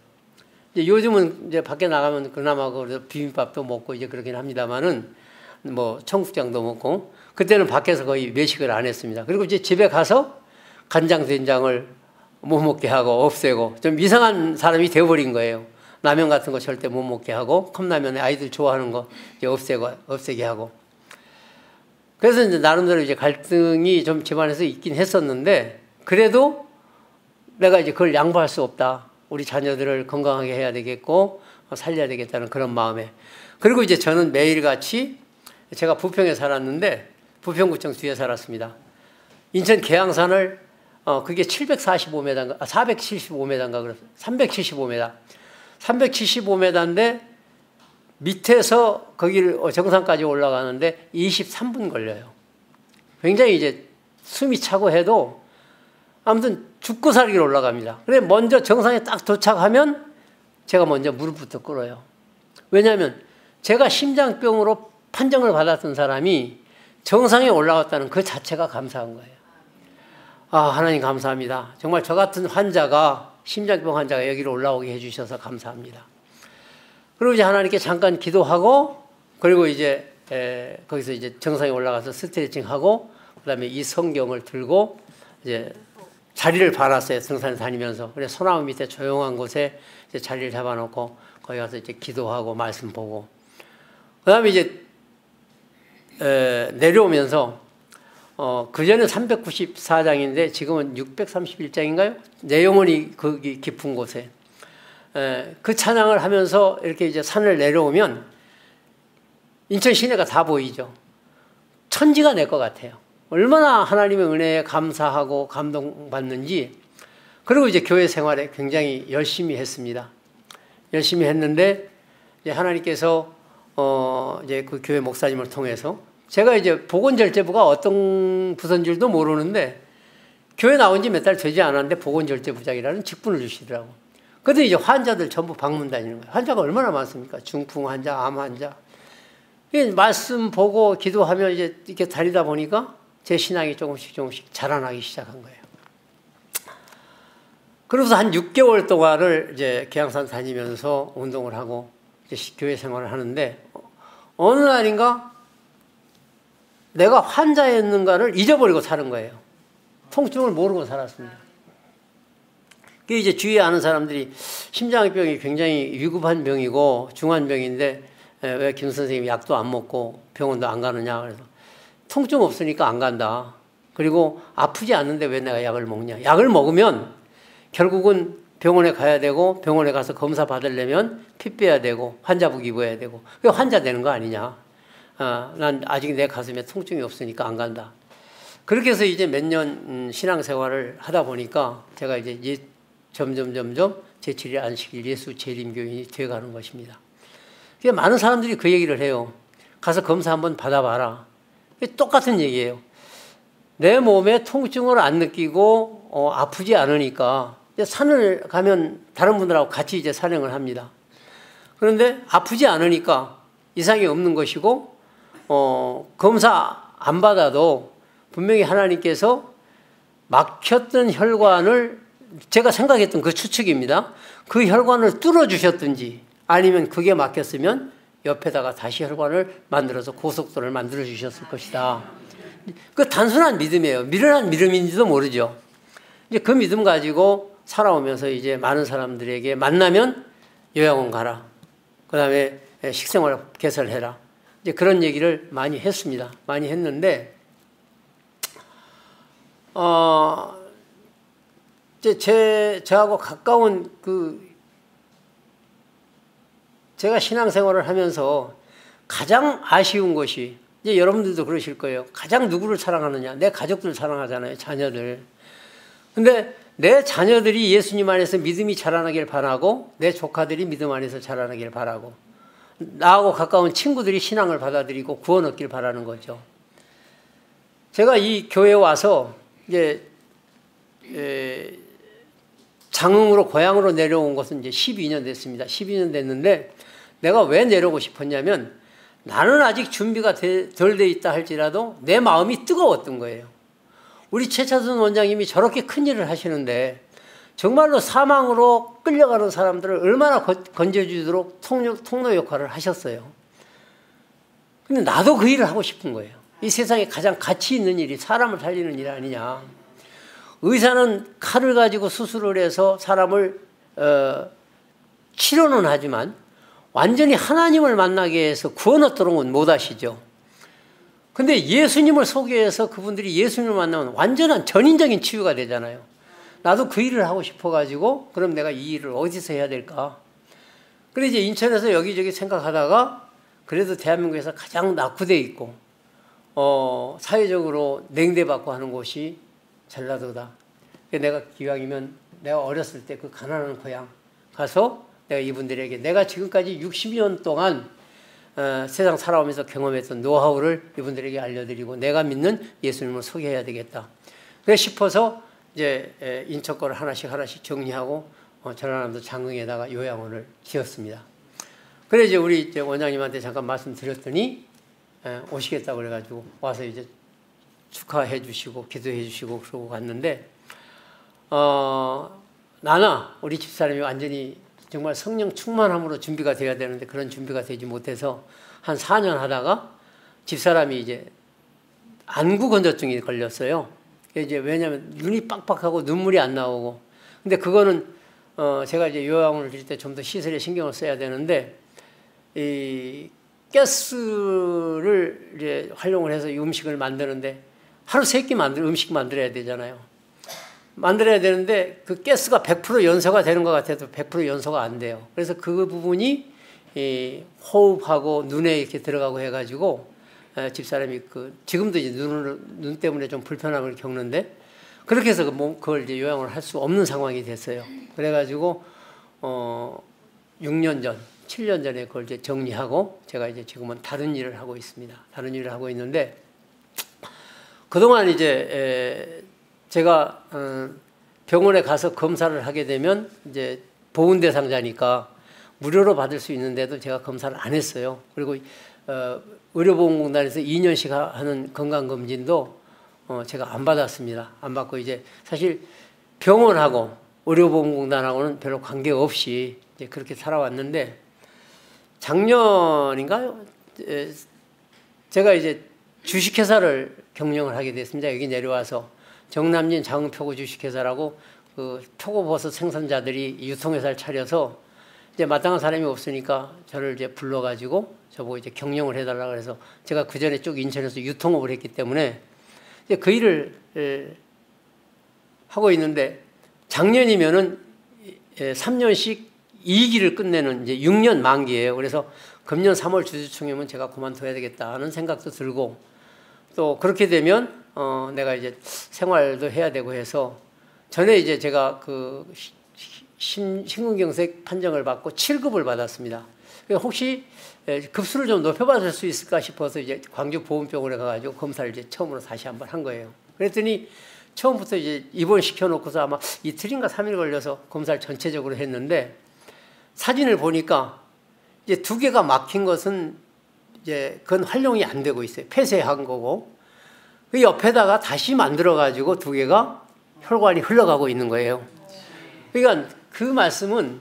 이제 요즘은 이제 밖에 나가면 그나마 그래서 비빔밥도 먹고 이제 그러긴 합니다만은 뭐 청국장도 먹고 그때는 밖에서 거의 외식을 안 했습니다. 그리고 이제 집에 가서 간장 된장을 못 먹게 하고 없애고 좀 이상한 사람이 되어버린 거예요. 라면 같은 거 절대 못 먹게 하고 컵라면에 아이들 좋아하는 거 이제 없애게 하고. 그래서 이제 나름대로 이제 갈등이 좀 집안에서 있긴 했었는데 그래도 내가 이제 그걸 양보할 수 없다. 우리 자녀들을 건강하게 해야 되겠고 살려야 되겠다는 그런 마음에. 그리고 이제 저는 매일같이 제가 부평에 살았는데 부평구청 뒤에 살았습니다. 인천 계양산을 그게 745m인가 475m인가 그래서 375m. 375m인데 밑에서 거기를 정상까지 올라가는데 23분 걸려요. 굉장히 이제 숨이 차고 해도 아무튼 죽고 살기로 올라갑니다. 그래 먼저 정상에 딱 도착하면 제가 먼저 무릎부터 꿇어요. 왜냐하면 제가 심장병으로 판정을 받았던 사람이 정상에 올라왔다는 그 자체가 감사한 거예요. 하나님 감사합니다. 정말 저 같은 환자가 심장병 환자가 여기로 올라오게 해주셔서 감사합니다. 그리고 이제 하나님께 잠깐 기도하고 그리고 이제 거기서 이제 정상에 올라가서 스트레칭하고 그다음에 이 성경을 들고 이제 자리를 받았어요. 등산을 다니면서. 그래서 소나무 밑에 조용한 곳에 이제 자리를 잡아놓고 거기 가서 이제 기도하고 말씀 보고 그다음에 이제 내려오면서 그전에 394장인데 지금은 631장인가요? 내 영혼이 거기 깊은 곳에 그 찬양을 하면서 이렇게 이제 산을 내려오면 인천 시내가 다 보이죠. 천지가 내 것 같아요. 얼마나 하나님의 은혜에 감사하고 감동받는지. 그리고 이제 교회 생활에 굉장히 열심히 했습니다. 열심히 했는데 이제 하나님께서 이제 그 교회 목사님을 통해서 제가 이제 보건절제부가 어떤 부서인 줄도 모르는데 교회 나온 지 몇 달 되지 않았는데 보건절제부장이라는 직분을 주시더라고. 그래도 이제 환자들 전부 방문 다니는 거예요. 환자가 얼마나 많습니까? 중풍 환자, 암 환자. 말씀 보고 기도하며 이제 이렇게 다니다 보니까 제 신앙이 조금씩 자라나기 시작한 거예요. 그러고서 한 6개월 동안을 이제 계양산 다니면서 운동을 하고 이제 교회 생활을 하는데 어느 날인가 내가 환자였는가를 잊어버리고 사는 거예요. 통증을 모르고 살았습니다. 그 이제 주위에 아는 사람들이 심장병이 굉장히 위급한 병이고 중한 병인데 왜 김 선생님이 약도 안 먹고 병원도 안 가느냐. 그래서 통증 없으니까 안 간다. 그리고 아프지 않는데 왜 내가 약을 먹냐. 약을 먹으면 결국은 병원에 가야 되고 병원에 가서 검사 받으려면 피 빼야 되고 환자복 입어야 되고 그게 환자 되는 거 아니냐. 난 아직 내 가슴에 통증이 없으니까 안 간다. 그렇게 해서 이제 몇 년 신앙생활을 하다 보니까 제가 이제 점점 제7일 안식일 예수 재림교인이 되어가는 것입니다. 많은 사람들이 그 얘기를 해요. 가서 검사 한번 받아봐라. 똑같은 얘기예요. 내 몸에 통증을 안 느끼고 아프지 않으니까 산을 가면 다른 분들하고 같이 이제 산행을 합니다. 그런데 아프지 않으니까 이상이 없는 것이고 검사 안 받아도 분명히 하나님께서 막혔던 혈관을, 제가 생각했던 그 추측입니다. 그 혈관을 뚫어주셨든지 아니면 그게 막혔으면 옆에다가 다시 혈관을 만들어서 고속도를 만들어 주셨을 것이다. 그 단순한 믿음이에요. 미련한 믿음인지도 모르죠. 이제 그 믿음 가지고 살아오면서 이제 많은 사람들에게 만나면 요양원 가라. 그 다음에 식생활 개설해라. 이제 그런 얘기를 많이 했습니다. 많이 했는데, 이제 저하고 가까운 제가 신앙생활을 하면서 가장 아쉬운 것이, 이제 여러분들도 그러실 거예요. 가장 누구를 사랑하느냐? 내 가족들 사랑하잖아요. 자녀들. 근데 내 자녀들이 예수님 안에서 믿음이 자라나길 바라고, 내 조카들이 믿음 안에서 자라나길 바라고, 나하고 가까운 친구들이 신앙을 받아들이고 구원 얻길 바라는 거죠. 제가 이 교회에 와서 이제 장흥으로 고향으로 내려온 것은 이제 12년 됐습니다. 12년 됐는데 내가 왜 내려오고 싶었냐면, 나는 아직 준비가 덜 돼 있다 할지라도 내 마음이 뜨거웠던 거예요. 우리 최차순 원장님이 저렇게 큰 일을 하시는데 정말로 사망으로 끌려가는 사람들을 얼마나 건져주도록 통로 역할을 하셨어요. 근데 나도 그 일을 하고 싶은 거예요. 이 세상에 가장 가치 있는 일이 사람을 살리는 일 아니냐. 의사는 칼을 가지고 수술을 해서 사람을 치료는 하지만 완전히 하나님을 만나게 해서 구원 얻도록은 못 하시죠. 근데 예수님을 소개해서 그분들이 예수님을 만나면 완전한 전인적인 치유가 되잖아요. 나도 그 일을 하고 싶어가지고, 그럼 내가 이 일을 어디서 해야 될까? 그래 이제 인천에서 여기저기 생각하다가 그래도 대한민국에서 가장 낙후돼 있고 사회적으로 냉대받고 하는 곳이 전라도다. 내가 기왕이면 내가 어렸을 때 그 가난한 고향 가서 내가 이분들에게 내가 지금까지 60년 동안 세상 살아오면서 경험했던 노하우를 이분들에게 알려드리고 내가 믿는 예수님을 소개해야 되겠다. 그래 싶어서 이제 인천 거를 하나씩 정리하고 전라남도 장흥에다가 요양원을 지었습니다. 그래 이제 우리 이제 원장님한테 잠깐 말씀드렸더니 오시겠다고 그래가지고 와서 이제 축하해 주시고 기도해 주시고 그러고 갔는데, 나나 우리 집사람이 완전히 정말 성령 충만함으로 준비가 돼야 되는데 그런 준비가 되지 못해서 한 4년 하다가 집사람이 이제 안구 건조증이 걸렸어요. 이제 왜냐하면 눈이 빡빡하고 눈물이 안 나오고, 근데 그거는 제가 이제 요양원을 드릴 때 좀 더 시설에 신경을 써야 되는데, 이 가스를 이제 활용을 해서 이 음식을 만드는데 하루 3끼 음식 만들어야 되잖아요. 만들어야 되는데 그 가스가 100% 연소가 되는 것 같아도 100% 연소가 안 돼요. 그래서 그 부분이 호흡하고 눈에 이렇게 들어가고 해가지고 집사람이 지금도 이제 눈 때문에 좀 불편함을 겪는데, 그렇게 해서 그걸 이제 요양을 할 수 없는 상황이 됐어요. 그래가지고 6년 전, 7년 전에 그걸 이제 정리하고 제가 이제 지금은 다른 일을 하고 있습니다. 다른 일을 하고 있는데, 그동안 이제 제가 병원에 가서 검사를 하게 되면 이제 보훈 대상자니까 무료로 받을 수 있는데도 제가 검사를 안 했어요. 그리고 의료보험공단에서 2년씩 하는 건강검진도 제가 안 받았습니다. 안 받고 이제 사실 병원하고 의료보험공단하고는 별로 관계없이 이제 그렇게 살아왔는데, 작년인가요? 제가 이제 주식회사를 경영을 하게 됐습니다. 여기 내려와서 정남진 장흥표고 주식회사라고 그 표고버섯 생산자들이 유통회사를 차려서 이제 마땅한 사람이 없으니까 저를 이제 불러가지고 저보고 이제 경영을 해달라고 해서 제가 그 전에 쭉 인천에서 유통업을 했기 때문에 이제 그 일을 하고 있는데, 작년이면은 3년씩 2기를 끝내는 이제 6년 만기예요. 그래서 금년 3월 주주총회면 제가 그만둬야 되겠다는 생각도 들고, 또 그렇게 되면 내가 이제 생활도 해야 되고 해서 전에 이제 제가 그 심근경색 판정을 받고 7급을 받았습니다. 혹시 급수를 좀 높여받을 수 있을까 싶어서 이제 광주보훈병원에 가가지고 검사를 이제 처음으로 다시 한번 한 거예요. 그랬더니 처음부터 이제 입원시켜놓고서 아마 이틀인가 3일 걸려서 검사를 전체적으로 했는데, 사진을 보니까 이제 2개가 막힌 것은 이제 그건 활용이 안 되고 있어요. 폐쇄한 거고, 그 옆에다가 다시 만들어가지고 두 개가 혈관이 흘러가고 있는 거예요. 그러니까 그 말씀은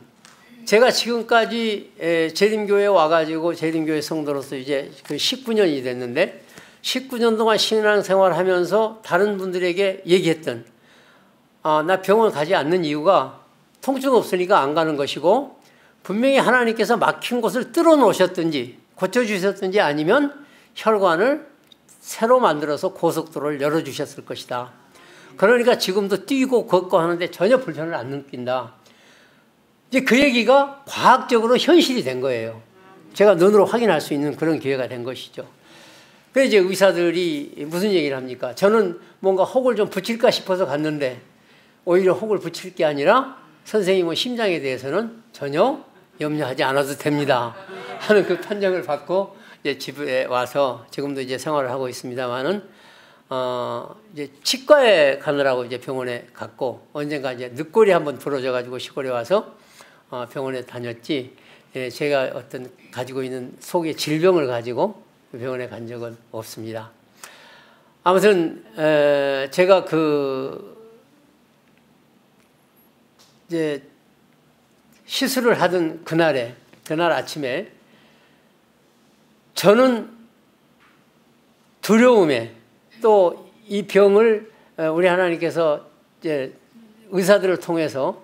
제가 지금까지 재림교회에 와가지고 재림교회 성도로서 이제 그 19년이 됐는데 19년 동안 신앙생활을 하면서 다른 분들에게 얘기했던 나 병원 가지 않는 이유가 통증 없으니까 안 가는 것이고 분명히 하나님께서 막힌 곳을 뚫어 놓으셨든지 고쳐주셨든지 아니면 혈관을 새로 만들어서 고속도로를 열어주셨을 것이다. 그러니까 지금도 뛰고 걷고 하는데 전혀 불편을 안 느낀다. 이제 그 얘기가 과학적으로 현실이 된 거예요. 제가 눈으로 확인할 수 있는 그런 기회가 된 것이죠. 그래서 이제 의사들이 무슨 얘기를 합니까? 저는 뭔가 혹을 좀 붙일까 싶어서 갔는데 오히려 혹을 붙일 게 아니라 선생님은 심장에 대해서는 전혀 염려하지 않아도 됩니다 하는 그 판정을 받고 이제 집에 와서 지금도 이제 생활을 하고 있습니다만은 이제 치과에 가느라고 이제 병원에 갔고 언젠가 이제 늑골이 한번 부러져 가지고 시골에 와서 병원에 다녔지 제가 어떤 가지고 있는 속의 질병을 가지고 병원에 간 적은 없습니다. 아무튼 제가 이제 시술을 하던 그날 아침에 저는 두려움에 또 이 병을 우리 하나님께서 이제 의사들을 통해서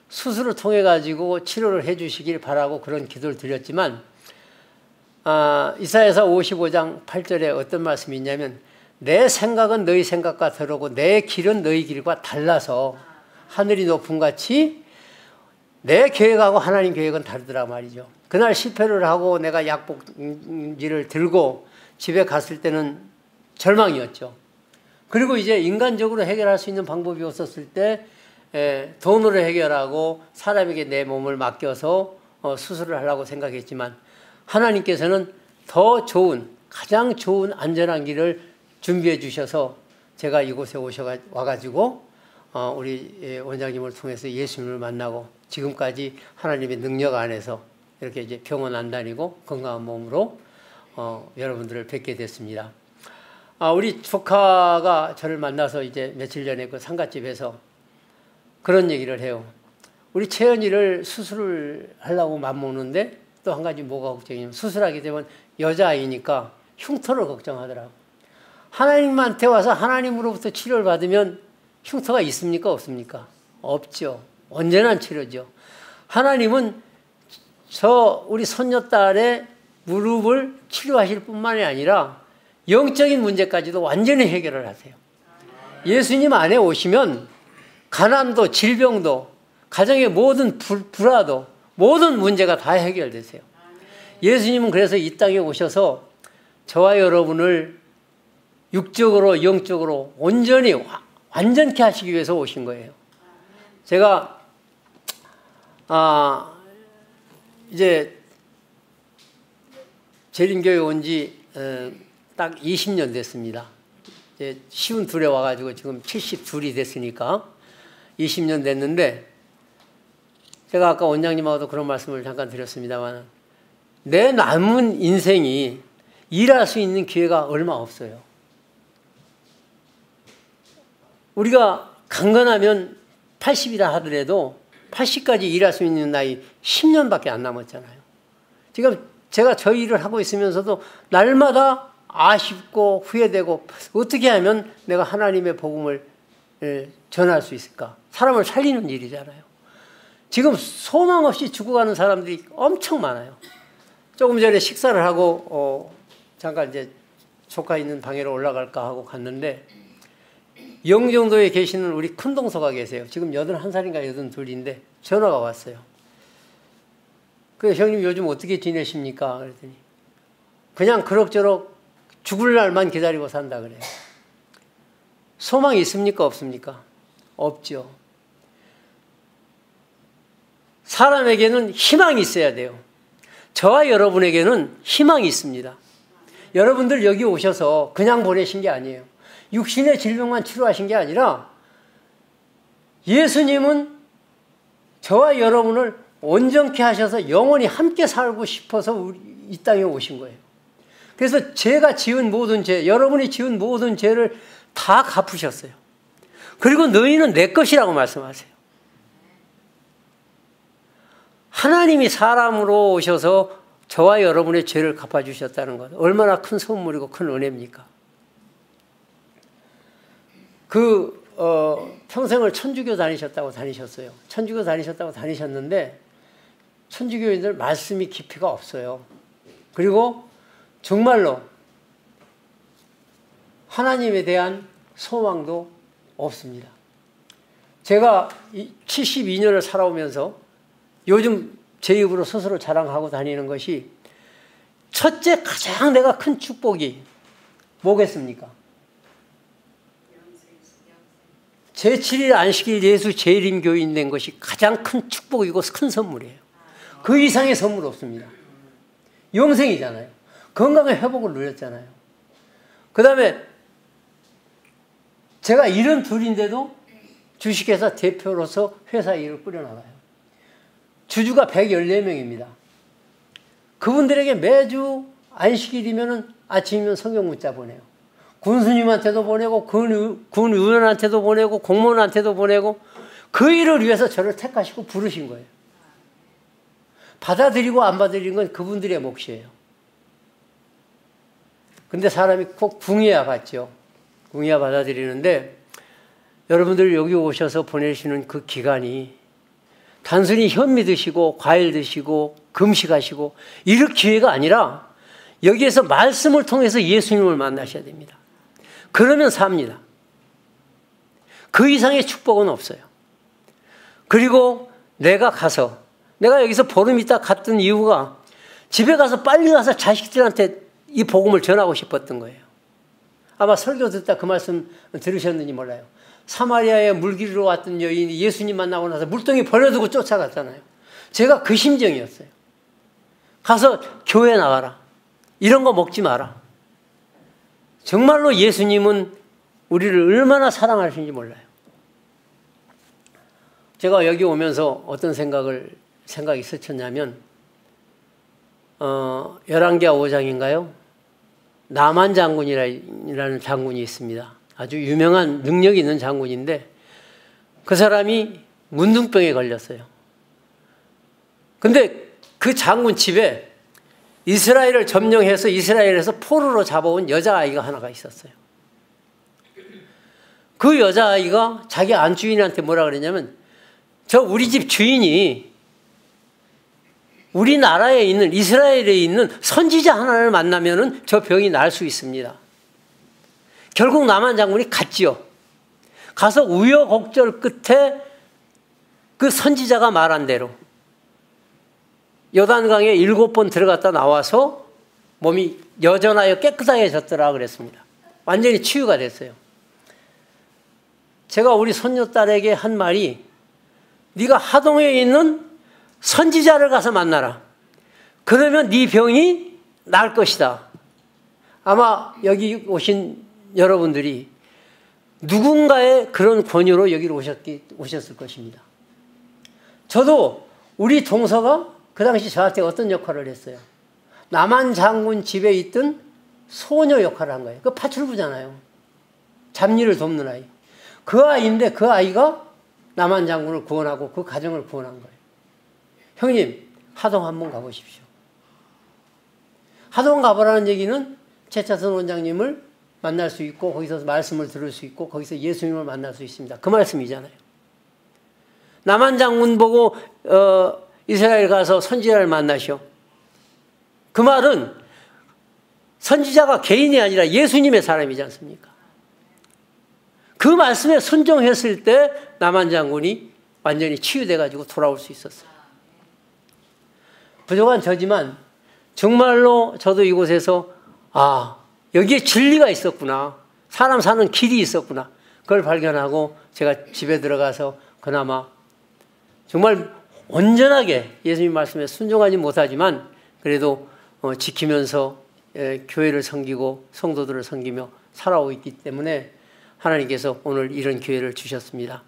수술을 통해 가지고 치료를 해 주시길 바라고 그런 기도를 드렸지만 이사야서 55장 8절에 어떤 말씀이 있냐면 내 생각은 너희 생각과 다르고 내 길은 너희 길과 달라서 하늘이 높음 같이 내 계획하고 하나님 계획은 다르더라 말이죠. 그날 실패를 하고 내가 약복지를 들고 집에 갔을 때는 절망이었죠. 그리고 이제 인간적으로 해결할 수 있는 방법이 없었을 때 돈으로 해결하고 사람에게 내 몸을 맡겨서 수술을 하려고 생각했지만 하나님께서는 더 좋은 가장 좋은 안전한 길을 준비해 주셔서 제가 이곳에 와가지고 우리 원장님을 통해서 예수님을 만나고 지금까지 하나님의 능력 안에서 이렇게 이제 병원 안 다니고 건강한 몸으로 여러분들을 뵙게 됐습니다. 우리 조카가 저를 만나서 이제 며칠 전에 그 상가집에서 그런 얘기를 해요. 우리 채연이를 수술을 하려고 맘먹는데 또 한 가지 뭐가 걱정이냐면 수술하게 되면 여자아이니까 흉터를 걱정하더라고. 하나님한테 와서 하나님으로부터 치료를 받으면 흉터가 있습니까? 없습니까? 없죠. 언제나 치료죠. 하나님은 우리 손녀딸의 무릎을 치료하실 뿐만이 아니라 영적인 문제까지도 완전히 해결을 하세요. 예수님 안에 오시면 가난도 질병도 가정의 모든 불화도 모든 문제가 다 해결되세요. 예수님은 그래서 이 땅에 오셔서 저와 여러분을 육적으로 영적으로 온전히 완전케 하시기 위해서 오신 거예요. 제가 이제 재림교회 온 지 딱 20년 됐습니다. 이제 52에 와가지고 지금 72이 됐으니까 20년 됐는데 제가 아까 원장님하고도 그런 말씀을 잠깐 드렸습니다만 내 남은 인생이 일할 수 있는 기회가 얼마 없어요. 우리가 강건하면 80이라 하더라도 80까지 일할 수 있는 나이 10년밖에 안 남았잖아요. 지금 제가 저 일을 하고 있으면서도 날마다 아쉽고 후회되고 어떻게 하면 내가 하나님의 복음을 전할 수 있을까? 사람을 살리는 일이잖아요. 지금 소망 없이 죽어가는 사람들이 엄청 많아요. 조금 전에 식사를 하고 잠깐 이제 조카 있는 방에로 올라갈까 하고 갔는데 영종도에 계시는 우리 큰 동서가 계세요. 지금 81살인가 82인데 전화가 왔어요. 그래서 형님 요즘 어떻게 지내십니까? 그랬더니 그냥 그럭저럭 죽을 날만 기다리고 산다 그래요. 소망이 있습니까? 없습니까? 없죠. 사람에게는 희망이 있어야 돼요. 저와 여러분에게는 희망이 있습니다. 여러분들 여기 오셔서 그냥 보내신 게 아니에요. 육신의 질병만 치료하신 게 아니라 예수님은 저와 여러분을 온전케 하셔서 영원히 함께 살고 싶어서 이 땅에 오신 거예요. 그래서 제가 지은 모든 죄, 여러분이 지은 모든 죄를 다 갚으셨어요. 그리고 너희는 내 것이라고 말씀하세요. 하나님이 사람으로 오셔서 저와 여러분의 죄를 갚아주셨다는 것, 얼마나 큰 선물이고 큰 은혜입니까? 평생을 천주교 다니셨어요. 천주교 다니셨다고 다니셨는데 천주교인들 말씀이 깊이가 없어요. 그리고 정말로 하나님에 대한 소망도 없습니다. 제가 72년을 살아오면서 요즘 제 입으로 스스로 자랑하고 다니는 것이, 첫째 가장 내가 큰 축복이 뭐겠습니까? 제7일 안식일 예수 재림교인 된 것이 가장 큰 축복이고 큰 선물이에요. 그 이상의 선물 없습니다. 영생이잖아요. 건강의 회복을 누렸잖아요. 그 다음에 제가 72인데도 주식회사 대표로서 회사 일을 꾸려나가요. 주주가 114명입니다. 그분들에게 매주 안식일이면 아침이면 성경 문자 보내요. 군수님한테도 보내고 군 의원한테도 보내고 공무원한테도 보내고, 그 일을 위해서 저를 택하시고 부르신 거예요. 받아들이고 안 받아들이는 건 그분들의 몫이에요. 근데 사람이 꼭 궁해야 받죠. 궁해야 받아들이는데, 여러분들 여기 오셔서 보내시는 그 기간이 단순히 현미 드시고 과일 드시고 금식하시고 이럴 기회가 아니라, 여기에서 말씀을 통해서 예수님을 만나셔야 됩니다. 그러면 삽니다. 그 이상의 축복은 없어요. 그리고 내가 여기서 보름 있다 갔던 이유가, 집에 가서 빨리 가서 자식들한테 이 복음을 전하고 싶었던 거예요. 아마 설교 듣다 그 말씀 들으셨는지 몰라요. 사마리아에 물길로 왔던 여인이 예수님 만나고 나서 물동이 버려두고 쫓아갔잖아요. 제가 그 심정이었어요. 가서 교회 나가라. 이런 거 먹지 마라. 정말로 예수님은 우리를 얼마나 사랑하시는지 몰라요. 제가 여기 오면서 어떤 생각이 스쳤냐면, 열왕기하 5장인가요? 나만 장군이라는 장군이 있습니다. 아주 유명한 능력이 있는 장군인데, 그 사람이 문둥병에 걸렸어요. 근데 그 장군 집에 이스라엘을 점령해서 이스라엘에서 포로로 잡아온 여자아이가 하나가 있었어요. 그 여자아이가 자기 안주인한테 뭐라 그랬냐면, 우리 집 주인이 우리나라에 있는, 이스라엘에 있는 선지자 하나를 만나면은 저 병이 날 수 있습니다. 결국 나만 장군이 갔지요. 가서 우여곡절 끝에 그 선지자가 말한 대로 요단강에 7번 들어갔다 나와서 몸이 여전하여 깨끗해졌더라 그랬습니다. 완전히 치유가 됐어요. 제가 우리 손녀딸에게 한 말이, 네가 하동에 있는 선지자를 가서 만나라. 그러면 네 병이 나을 것이다. 아마 여기 오신 여러분들이 누군가의 그런 권유로 여기로 오셨을 것입니다. 저도 우리 동서가 그 당시 저한테 어떤 역할을 했어요? 남한 장군 집에 있던 소녀 역할을 한 거예요. 그 파출부잖아요. 잡일을 돕는 아이. 그 아이인데 그 아이가 남한 장군을 구원하고 그 가정을 구원한 거예요. 형님, 하동 한번 가보십시오. 하동 가보라는 얘기는 최차선 원장님을 만날 수 있고, 거기서 말씀을 들을 수 있고, 거기서 예수님을 만날 수 있습니다. 그 말씀이잖아요. 남한 장군 보고 이스라엘 가서 선지자를 만나시오. 그 말은 선지자가 개인이 아니라 예수님의 사람이지 않습니까? 그 말씀에 순종했을 때 남한 장군이 완전히 치유돼가지고 돌아올 수 있었어요. 부족한 저지만 정말로 저도 이곳에서 여기에 진리가 있었구나. 사람 사는 길이 있었구나. 그걸 발견하고 제가 집에 들어가서 그나마 정말 온전하게 예수님 말씀에 순종하지 못하지만 그래도 지키면서 교회를 섬기고 성도들을 섬기며 살아오고 있기 때문에 하나님께서 오늘 이런 기회를 주셨습니다.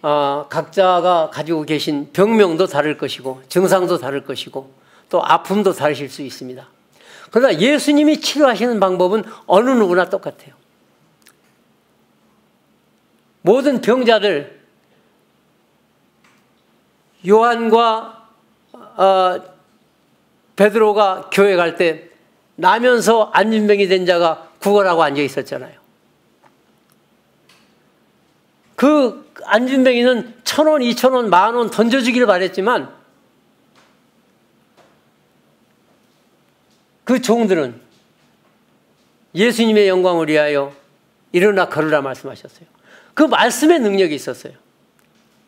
각자가 가지고 계신 병명도 다를 것이고 증상도 다를 것이고 또 아픔도 다르실 수 있습니다. 그러나 예수님이 치료하시는 방법은 어느 누구나 똑같아요. 모든 병자들, 요한과 베드로가 교회 갈 때 나면서 안진병이 된 자가 구걸하고 앉아 있었잖아요. 그 안진병이는 1,000원, 2,000원, 10,000원 던져주기를 바랬지만 그 종들은 예수님의 영광을 위하여 일어나 걸으라 말씀하셨어요. 그 말씀의 능력이 있었어요.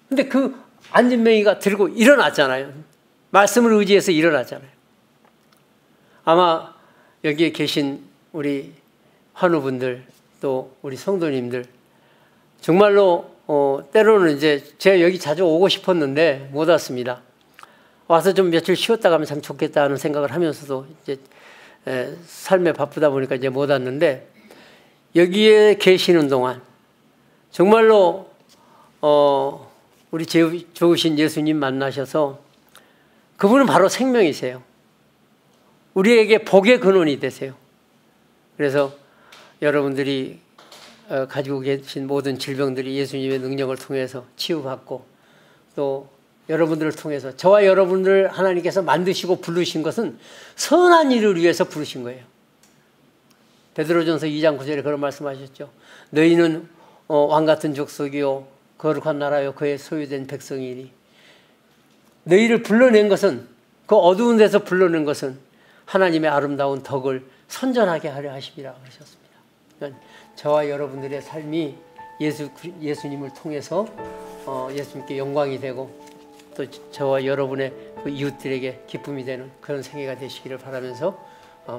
근데 그 안진뱅이가 들고 일어났잖아요. 말씀을 의지해서 일어났잖아요. 아마 여기에 계신 우리 환우분들 또 우리 성도님들 정말로 때로는 이제 제가 여기 자주 오고 싶었는데 못 왔습니다. 와서 좀 며칠 쉬었다 가면 참 좋겠다 하는 생각을 하면서도 이제 삶에 바쁘다 보니까 이제 못 왔는데 여기에 계시는 동안 정말로 우리 좋으신 예수님 만나셔서 그분은 바로 생명이세요. 우리에게 복의 근원이 되세요. 그래서 여러분들이 가지고 계신 모든 질병들이 예수님의 능력을 통해서 치유받고 또 여러분들을 통해서 저와 여러분들 하나님께서 만드시고 부르신 것은 선한 일을 위해서 부르신 거예요. 베드로전서 2장 9절에 그런 말씀하셨죠. 너희는 왕같은 족속이요 거룩한 나라요 그의 소유된 백성이니 너희를 불러낸 것은 그 어두운 데서 불러낸 것은 하나님의 아름다운 덕을 선전하게 하려 하심이라 그러셨습니다. 그러니까 저와 여러분들의 삶이 예수님을 통해서 예수님께 영광이 되고 또 저와 여러분의 그 이웃들에게 기쁨이 되는 그런 생애가 되시기를 바라면서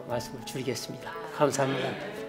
말씀을 줄이겠습니다. 감사합니다.